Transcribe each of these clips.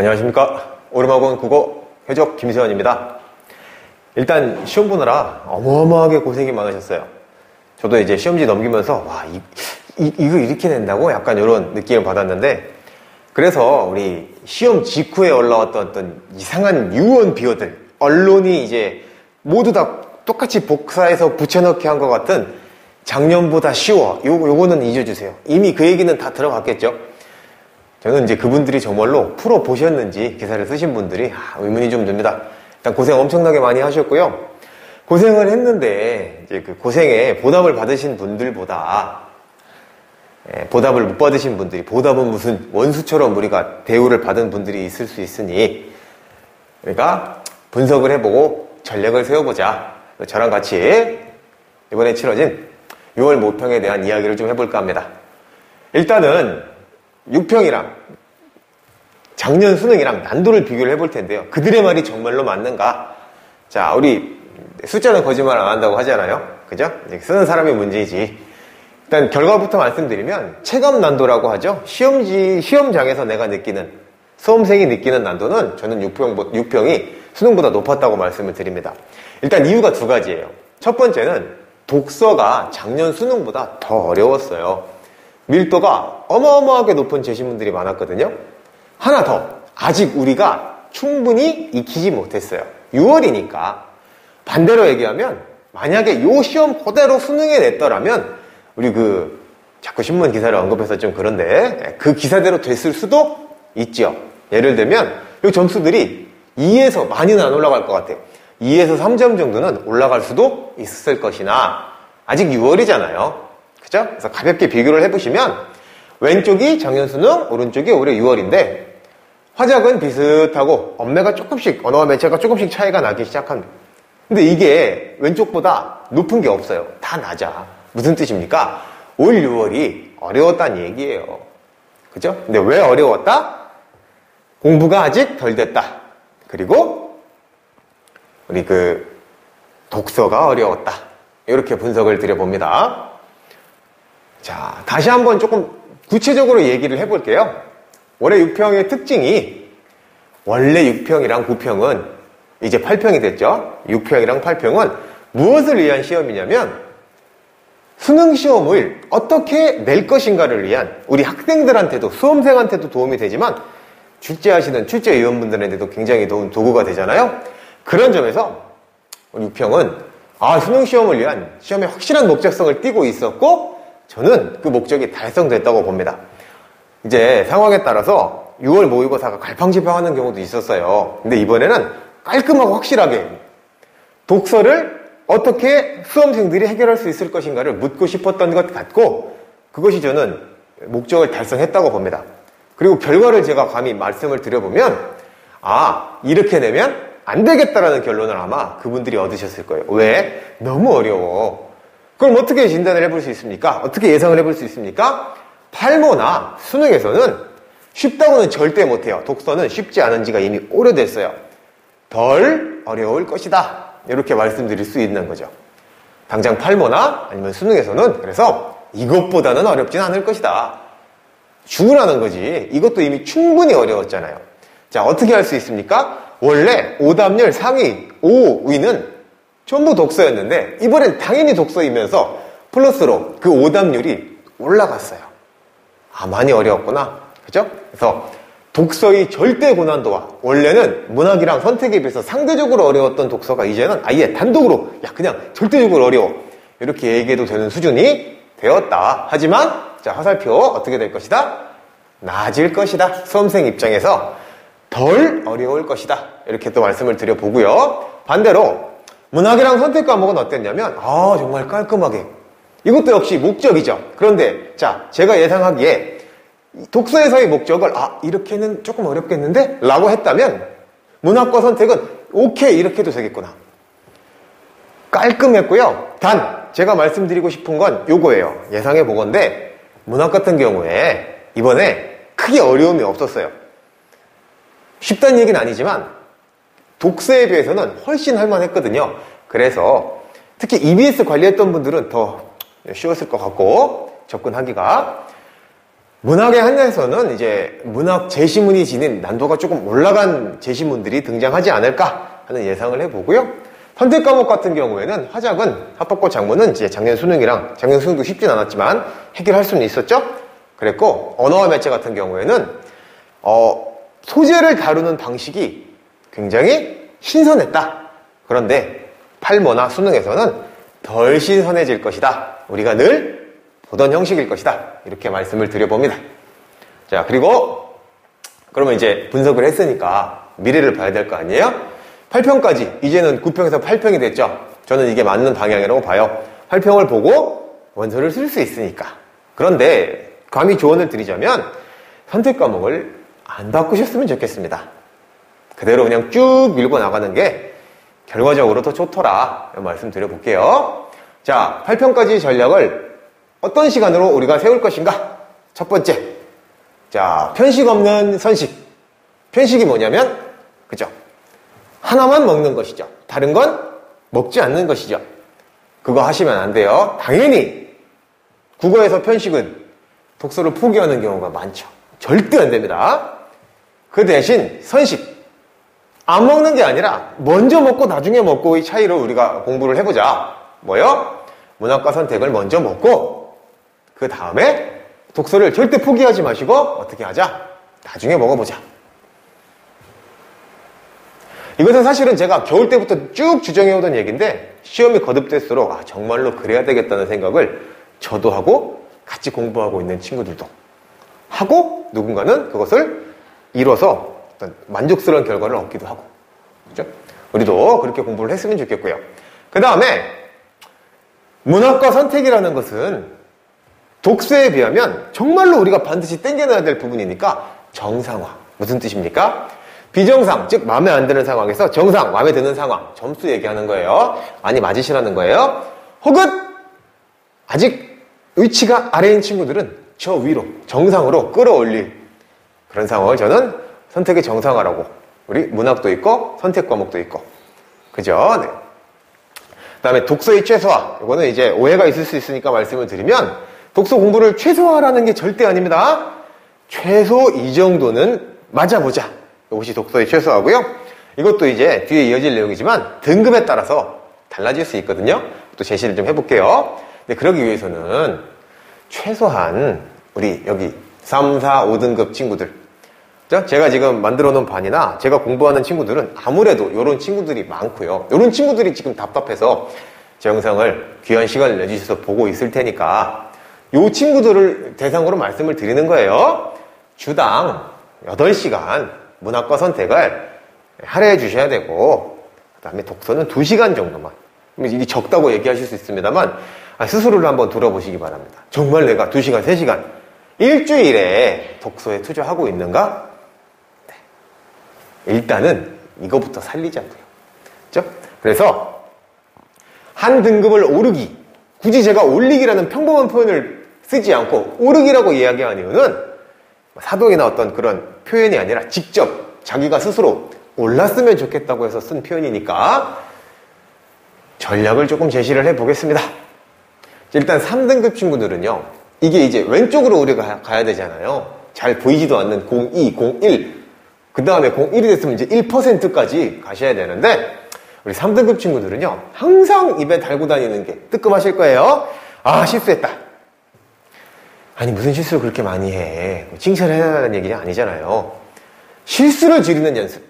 안녕하십니까. 오름학원 국어 해적 김세환입니다. 일단 시험 보느라 어마어마하게 고생이 많으셨어요. 저도 이제 시험지 넘기면서 와, 이거 이렇게 낸다고? 약간 이런 느낌을 받았는데, 그래서 우리 시험 직후에 올라왔던 어떤 이상한 유언 비어들, 언론이 이제 모두 다 똑같이 복사해서 붙여넣기 한 것 같은 작년보다 쉬워, 요거는 잊어주세요. 이미 그 얘기는 다 들어갔겠죠. 저는 이제 그분들이 정말로 풀어보셨는지 기사를 쓰신 분들이 의문이 좀 듭니다. 일단 고생 엄청나게 많이 하셨고요. 고생을 했는데 이제 그 고생에 보답을 받으신 분들보다 보답을 못 받으신 분들이, 보답은 무슨 원수처럼 우리가 대우를 받은 분들이 있을 수 있으니, 그러니까 분석을 해보고 전략을 세워보자. 저랑 같이 이번에 치러진 6월 모평에 대한 이야기를 좀 해볼까 합니다. 일단은 6평이랑 작년 수능이랑 난도를 비교를 해볼 텐데요. 그들의 말이 정말로 맞는가? 자, 우리 숫자는 거짓말 안 한다고 하잖아요. 그죠? 쓰는 사람이 문제이지. 일단 결과부터 말씀드리면 체감 난도라고 하죠. 시험장에서 내가 느끼는, 수험생이 느끼는 난도는 저는 6평이 수능보다 높았다고 말씀을 드립니다. 일단 이유가 두 가지예요. 첫 번째는 독서가 작년 수능보다 더 어려웠어요. 밀도가 어마어마하게 높은 제시문들이 많았거든요. 하나 더, 아직 우리가 충분히 익히지 못했어요. 6월이니까. 반대로 얘기하면 만약에 요 시험 그대로 수능에 냈더라면, 우리 자꾸 신문 기사를 언급해서 좀 그런데 그 기사대로 됐을 수도 있죠. 예를 들면 요 점수들이 2에서 많이는 안 올라갈 것 같아요. 2에서 3점 정도는 올라갈 수도 있을 것이나, 아직 6월이잖아요. 그죠? 그래서 가볍게 비교를 해보시면 왼쪽이 작년 수능, 오른쪽이 올해 6월인데 화작은 비슷하고 언어와 매체가 조금씩 차이가 나기 시작합니다. 근데 이게 왼쪽보다 높은 게 없어요. 다 낮아. 무슨 뜻입니까? 올 6월이 어려웠다는 얘기예요. 그죠? 근데 왜 어려웠다? 공부가 아직 덜 됐다. 그리고 우리 독서가 어려웠다. 이렇게 분석을 드려봅니다. 자, 다시 한번 조금 구체적으로 얘기를 해볼게요. 올해 6평의 특징이, 원래 6평이랑 9평은 이제 8평이 됐죠. 6평이랑 8평은 무엇을 위한 시험이냐면 수능 시험을 어떻게 낼 것인가를 위한, 우리 학생들한테도, 수험생한테도 도움이 되지만 출제하시는 출제위원분들한테도 굉장히 좋은 도구가 되잖아요. 그런 점에서 6평은 수능 시험을 위한 시험의 확실한 목적성을 띠고 있었고, 저는 그 목적이 달성됐다고 봅니다. 이제 상황에 따라서 6월 모의고사가 갈팡질팡하는 경우도 있었어요. 근데 이번에는 깔끔하고 확실하게 독서를 어떻게 수험생들이 해결할 수 있을 것인가를 묻고 싶었던 것 같고, 그것이 저는 목적을 달성했다고 봅니다. 그리고 결과를 제가 감히 말씀을 드려보면, 이렇게 내면 안 되겠다라는 결론을 아마 그분들이 얻으셨을 거예요. 왜? 너무 어려워. 그럼 어떻게 진단을 해볼 수 있습니까? 어떻게 예상을 해볼 수 있습니까? 8모나 수능에서는 쉽다고는 절대 못해요. 독서는 쉽지 않은 지가 이미 오래됐어요. 덜 어려울 것이다. 이렇게 말씀드릴 수 있는 거죠. 당장 8모나 아니면 수능에서는 그래서 이것보다는 어렵진 않을 것이다. 주문하는 거지. 이것도 이미 충분히 어려웠잖아요. 자, 어떻게 할 수 있습니까? 원래 오답률 상위 5위는 전부 독서였는데 이번엔 당연히 독서이면서 플러스로 그 오답률이 올라갔어요. 많이 어려웠구나. 그죠? 그래서 독서의 절대 고난도와, 원래는 문학이랑 선택에 비해서 상대적으로 어려웠던 독서가 이제는 아예 단독으로 그냥 절대적으로 어려워, 이렇게 얘기해도 되는 수준이 되었다. 하지만 자, 화살표 어떻게 될 것이다? 나아질 것이다. 수험생 입장에서 덜 어려울 것이다. 이렇게 또 말씀을 드려보고요. 반대로 문학이랑 선택 과목은 어땠냐면 정말 깔끔하게, 이것도 역시 목적이죠. 그런데 자, 제가 예상하기에 독서에서의 목적을 이렇게는 조금 어렵겠는데? 라고 했다면 문학과 선택은 오케이, 이렇게 해도 되겠구나. 깔끔했고요. 단 제가 말씀드리고 싶은 건 요거예요. 예상해 보건데 문학 같은 경우에 이번에 크게 어려움이 없었어요. 쉽다는 얘기는 아니지만 독서에 비해서는 훨씬 할만했거든요. 그래서 특히 EBS 관리했던 분들은 더 쉬웠을 것 같고, 접근하기가. 문학의 한에서는 이제 문학 제시문이 지닌 난도가 조금 올라간 제시문들이 등장하지 않을까 하는 예상을 해보고요. 선택 과목 같은 경우에는 화작은 합법고 작문은 이제 작년 수능도 쉽진 않았지만 해결할 수는 있었죠. 그랬고 언어와 매체 같은 경우에는 소재를 다루는 방식이 굉장히 신선했다. 그런데 팔모나 수능에서는 덜 신선해질 것이다. 우리가 늘 보던 형식일 것이다. 이렇게 말씀을 드려봅니다. 자, 그리고 그러면 이제 분석을 했으니까 미래를 봐야 될 거 아니에요? 8평까지 이제는 9평에서 8평이 됐죠. 저는 이게 맞는 방향이라고 봐요. 8평을 보고 원서를 쓸 수 있으니까. 그런데 감히 조언을 드리자면 선택 과목을 안 바꾸셨으면 좋겠습니다. 그대로 그냥 쭉 밀고 나가는 게 결과적으로 더 좋더라. 말씀 드려볼게요. 자, 8평까지 전략을 어떤 시간으로 우리가 세울 것인가? 첫 번째. 자, 편식 없는 선식. 편식이 뭐냐면, 그죠? 하나만 먹는 것이죠. 다른 건 먹지 않는 것이죠. 그거 하시면 안 돼요. 당연히 국어에서 편식은 독서를 포기하는 경우가 많죠. 절대 안 됩니다. 그 대신 선식. 안 먹는 게 아니라 먼저 먹고 나중에 먹고의 차이로 우리가 공부를 해보자. 뭐요? 문학과 선택을 먼저 먹고 그 다음에 독서를 절대 포기하지 마시고 어떻게 하자? 나중에 먹어보자. 이것은 사실은 제가 겨울 때부터 쭉 주장해오던 얘기인데 시험이 거듭될수록 정말로 그래야 되겠다는 생각을 저도 하고 같이 공부하고 있는 친구들도 하고 누군가는 그것을 이뤄서 어떤 만족스러운 결과를 얻기도 하고 그렇죠? 우리도 그렇게 공부를 했으면 좋겠고요. 그 다음에 문학과 선택이라는 것은 독서에 비하면 정말로 우리가 반드시 땡겨놔야 될 부분이니까 정상화. 무슨 뜻입니까? 비정상, 즉 마음에 안 드는 상황에서 정상, 마음에 드는 상황, 점수 얘기하는 거예요. 많이 맞으시라는 거예요. 혹은 아직 위치가 아래인 친구들은 저 위로, 정상으로 끌어올릴 그런 상황을 저는 선택의 정상화라고. 우리 문학도 있고 선택 과목도 있고. 그죠? 네. 그 다음에 독서의 최소화. 이거는 이제 오해가 있을 수 있으니까 말씀을 드리면 독서 공부를 최소화라는 게 절대 아닙니다. 최소 이 정도는 맞아보자. 이것이 독서의 최소화고요. 이것도 이제 뒤에 이어질 내용이지만 등급에 따라서 달라질 수 있거든요. 또 제시를 좀 해볼게요. 근데 그러기 위해서는 최소한 우리 여기 3, 4, 5등급 친구들 제가 지금 만들어 놓은 반이나 제가 공부하는 친구들은 아무래도 이런 친구들이 많고요. 이런 친구들이 지금 답답해서 제 영상을 귀한 시간을 내주셔서 보고 있을 테니까 이 친구들을 대상으로 말씀을 드리는 거예요. 주당 8시간 문학과 선택을 할애해 주셔야 되고 그 다음에 독서는 2시간 정도만. 이게 적다고 얘기하실 수 있습니다만 스스로를 한번 돌아보시기 바랍니다. 정말 내가 2시간, 3시간 일주일에 독서에 투자하고 있는가? 네. 일단은 이거부터 살리자고요. 그렇죠? 그래서 한 등급을 오르기, 굳이 제가 올리기라는 평범한 표현을 쓰지 않고 오르기라고 이야기한 이유는 사도이나 어떤 그런 표현이 아니라 직접 자기가 스스로 올랐으면 좋겠다고 해서 쓴 표현이니까 전략을 조금 제시를 해보겠습니다. 일단 3등급 친구들은요. 이게 이제 왼쪽으로 우리가 가야 되잖아요. 잘 보이지도 않는 02, 01 그 다음에 01이 됐으면 이제 1%까지 가셔야 되는데 우리 3등급 친구들은요. 항상 입에 달고 다니는 게 뜨끔하실 거예요. 아 실수했다. 아니 무슨 실수를 그렇게 많이 해. 칭찬을 해야 하는 얘기가 아니잖아요. 실수를 줄이는 연습.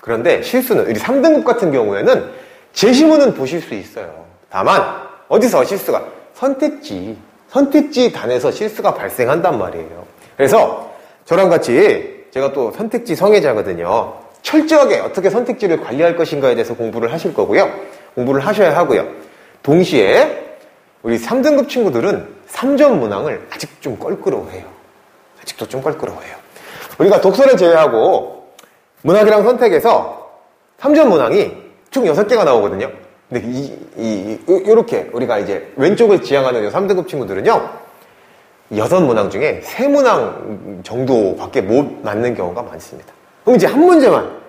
그런데 실수는 우리 3등급 같은 경우에는 제시문은 보실 수 있어요. 다만 어디서 실수가 선택지 단에서 실수가 발생한단 말이에요. 그래서 저랑 같이 제가 또 선택지 성애자거든요. 철저하게 어떻게 선택지를 관리할 것인가에 대해서 공부를 하실 거고요. 공부를 하셔야 하고요. 동시에 우리 3등급 친구들은 3점 문항을 아직 좀 껄끄러워해요. 아직도 좀 껄끄러워해요. 우리가 독서를 제외하고 문학이랑 선택에서 3점 문항이 총 6개가 나오거든요. 근데 요렇게 우리가 이제 왼쪽을 지향하는 3등급 친구들은요. 6문항 중에 3문항 정도밖에 못 맞는 경우가 많습니다. 그럼 이제 한 문제만,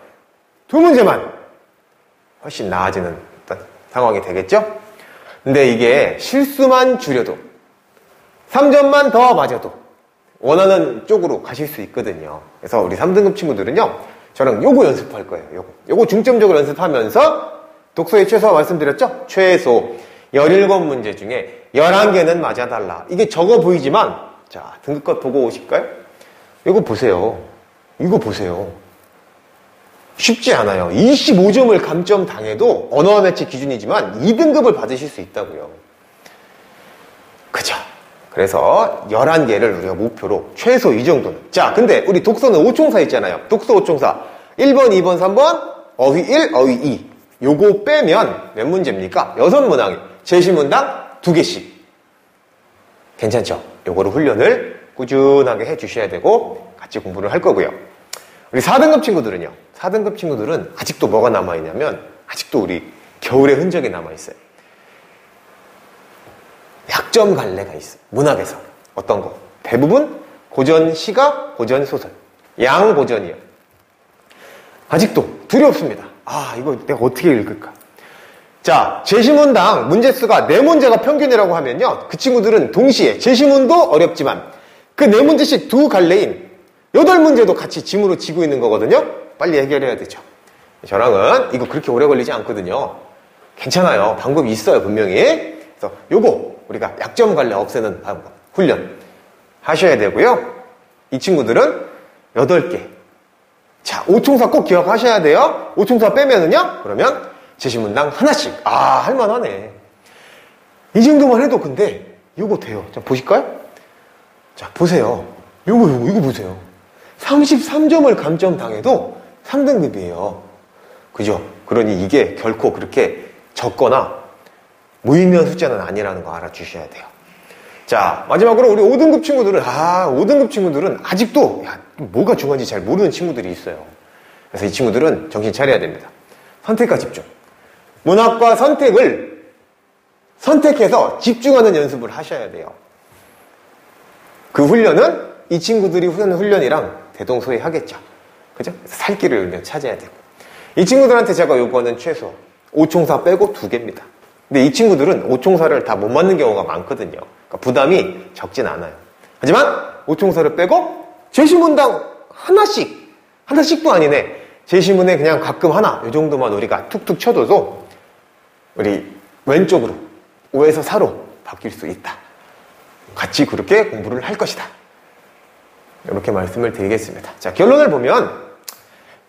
2문제만 훨씬 나아지는 어떤 상황이 되겠죠? 근데 이게 실수만 줄여도 3점만 더 맞아도 원하는 쪽으로 가실 수 있거든요. 그래서 우리 3등급 친구들은요, 저랑 요거 연습할 거예요. 요거 중점적으로 연습하면서 독서의 최소 말씀드렸죠? 최소 17문제 중에 11개는 맞아달라. 이게 적어 보이지만, 자, 등급컷 보고 오실까요? 이거 보세요. 이거 보세요. 쉽지 않아요. 25점을 감점 당해도 언어와 매체 기준이지만 2등급을 받으실 수 있다고요. 그죠? 그래서 11개를 우리가 목표로 최소 이 정도는. 자, 근데 우리 독서는 5총사 있잖아요. 독서 5총사. 1번, 2번, 3번, 어휘 1, 어휘 2. 요거 빼면 몇 문제입니까? 6문항에 제시문당 2개씩. 괜찮죠? 요거를 훈련을 꾸준하게 해주셔야 되고 같이 공부를 할 거고요. 우리 4등급 친구들은요. 4등급 친구들은 아직도 뭐가 남아있냐면 아직도 우리 겨울의 흔적이 남아있어요. 약점 갈래가 있어요. 문학에서. 어떤 거? 대부분 고전 시가, 고전 소설. 양고전이요. 아직도 두렵습니다. 아, 이거 내가 어떻게 읽을까? 자, 제시문당 문제수가 4문제가 평균이라고 하면요. 그 친구들은 동시에 제시문도 어렵지만 그 4문제씩 2갈래인 8문제도 같이 짐으로 지고 있는 거거든요. 빨리 해결해야 되죠. 저랑은 이거 그렇게 오래 걸리지 않거든요. 괜찮아요. 방법이 있어요, 분명히. 그래서 요거 우리가 약점 갈래 없애는 방법, 훈련 하셔야 되고요. 이 친구들은 8개. 자, 5총사 꼭 기억하셔야 돼요. 5총사 빼면은요, 그러면 제시문당 하나씩. 아, 할만하네. 이 정도만 해도 근데 요거 돼요. 자, 보실까요? 자, 보세요. 이거 보세요. 33점을 감점 당해도 3등급이에요. 그죠? 그러니 이게 결코 그렇게 적거나 무의미한 숫자는 아니라는 거 알아주셔야 돼요. 자, 마지막으로 우리 5등급 친구들은, 5등급 친구들은 아직도, 뭐가 중요한지 잘 모르는 친구들이 있어요. 그래서 이 친구들은 정신 차려야 됩니다. 선택과 집중. 문학과 선택을 선택해서 집중하는 연습을 하셔야 돼요. 그 훈련은 이 친구들이 하는 훈련이랑 대동소이하겠죠. 그죠? 살 길을 찾아야 되고. 이 친구들한테 제가 요거는 최소 5총사 빼고 2개입니다. 근데 이 친구들은 5총사를 다 못 맞는 경우가 많거든요. 그러니까 부담이 적진 않아요. 하지만 5총사를 빼고 제시문당 하나씩도 아니네. 제시문에 그냥 가끔 하나, 이 정도만 우리가 툭툭 쳐줘도 우리 왼쪽으로 5에서 4로 바뀔 수 있다. 같이 그렇게 공부를 할 것이다. 이렇게 말씀을 드리겠습니다. 자, 결론을 보면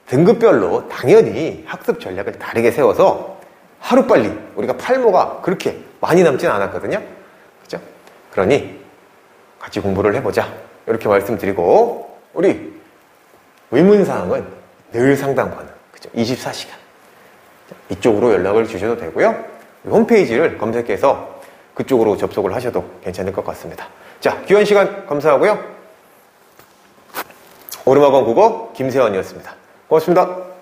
등급별로 당연히 학습 전략을 다르게 세워서 하루빨리 우리가 팔모가 그렇게 많이 남진 않았거든요. 그죠? 그러니 같이 공부를 해보자. 이렇게 말씀드리고 우리 의문사항은 늘 상담받는, 그죠? 24시간. 이쪽으로 연락을 주셔도 되고요. 홈페이지를 검색해서 그쪽으로 접속을 하셔도 괜찮을 것 같습니다. 자, 귀한 시간 감사하고요. 오르막원 국어 김세원이었습니다. 고맙습니다.